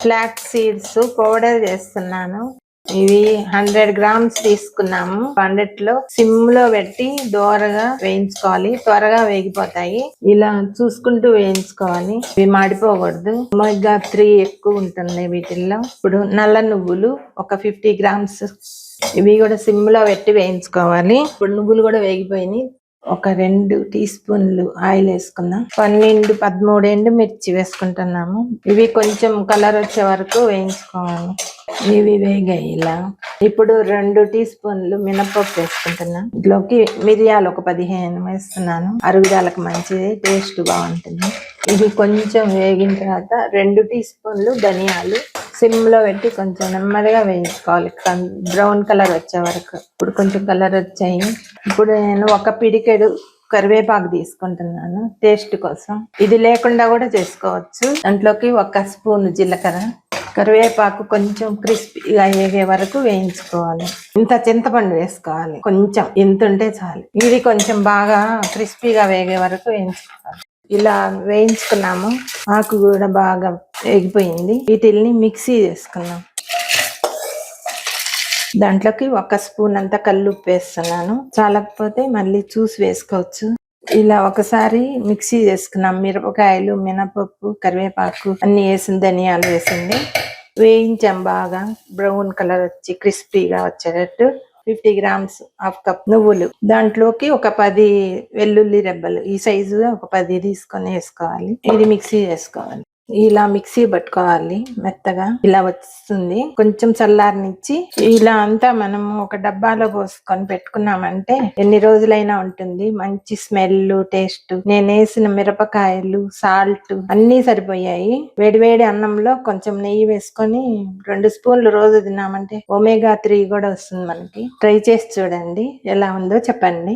Flax seeds powder చేస్తున్నాను. ఇవి 100 grams తీసుకున్నాము. 100 లో సిమ్ లో పెట్టి దోరగా వేయించుకోవాలి. త్వరగా వేగిపోతాయి. ఇలా చూసుకుంటూ వేయించుకోవాలి. ఇవి మాడిపోకూడదు. ఒమేగా 3 ఎక్కువ ఉంటుంది వీటిల్లో. ఇప్పుడు నల్ల నువ్వులు ఒక 50 గ్రామ్స్, ఇవి కూడా సిమ్ లో పెట్టి వేయించుకోవాలి. ఇప్పుడు నువ్వులు కూడా వేగిపోయినాయి. ఒక 2 టీ స్పూన్లు ఆయిల్ వేసుకుందాం. 13 ఎండుమిర్చి వేసుకుంటున్నాము. ఇవి కొంచెం కలర్ వచ్చే వరకు వేయించుకోవాలి. ఇవి వేగాయి ఇలా. ఇప్పుడు 2 టీ స్పూన్లు మినపప్పు వేసుకుంటున్నాం. ఇందులోకి మిరియాలు ఒక 15 వేస్తున్నాను. అరుగుదలకు మంచిది, టేస్ట్ బాగుంటుంది. ఇది కొంచెం వేగిన తర్వాత 2 టీ స్పూన్లు ధనియాలు సిమ్ లో పెట్టి కొంచెం నెమ్మదిగా వేయించుకోవాలి, బ్రౌన్ కలర్ వచ్చే వరకు. ఇప్పుడు కొంచెం కలర్ వచ్చాయి. ఇప్పుడు నేను ఒక పిడికెడు కరివేపాకు తీసుకుంటున్నాను టేస్ట్ కోసం. ఇది లేకుండా కూడా చేసుకోవచ్చు. దాంట్లోకి 1 స్పూన్ జీలకర్ర, కరివేపాకు కొంచెం క్రిస్పీగా వేగే వరకు వేయించుకోవాలి. ఇంత చింతపండు వేసుకోవాలి, కొంచెం ఇంత ఉంటే చాలు. ఇది కొంచెం బాగా క్రిస్పీగా వేగే వరకు వేయించుకోవాలి. ఇలా వేయించుకున్నాము. ఆకు కూడా బాగా వేగిపోయింది. వీటిల్ని మిక్సీ చేసుకున్నాం. దాంట్లోకి 1 స్పూన్ అంతా కల్లుప్పు వేస్తున్నాను. చాలకపోతే మళ్ళీ చూసి వేసుకోవచ్చు. ఇలా ఒకసారి మిక్సీ చేసుకున్నాం. మిరపకాయలు, మినపప్పు, కరివేపాకు అన్ని వేసిన ధనియాలు వేసింది. వేయించాం బాగా బ్రౌన్ కలర్ వచ్చి క్రిస్పీగా వచ్చేటట్టు. 50 గ్రామ్స్, 1/2 కప్ నువ్వులు, దాంట్లోకి ఒక 10 వెల్లుల్లి రెబ్బలు, ఈ సైజు ఒక 10 తీసుకొని వేసుకోవాలి. ఇది మిక్సీ చేసుకోవాలి. ఇలా మిక్సీ పట్టుకోవాలి. మెత్తగా ఇలా వస్తుంది. కొంచెం చల్లారనిచ్చి ఇలా అంతా మనం ఒక డబ్బాలో పోసుకొని పెట్టుకున్నామంటే ఎన్ని రోజులైనా ఉంటుంది. మంచి స్మెల్, టేస్ట్. నేను వేసిన మిరపకాయలు, సాల్ట్ అన్ని సరిపోయాయి. వేడివేడి అన్నంలో కొంచెం నెయ్యి వేసుకొని 2 స్పూన్లు రోజు తిన్నామంటే ఒమేగా 3 కూడా వస్తుంది మనకి. ట్రై చేసి చూడండి, ఎలా ఉందో చెప్పండి.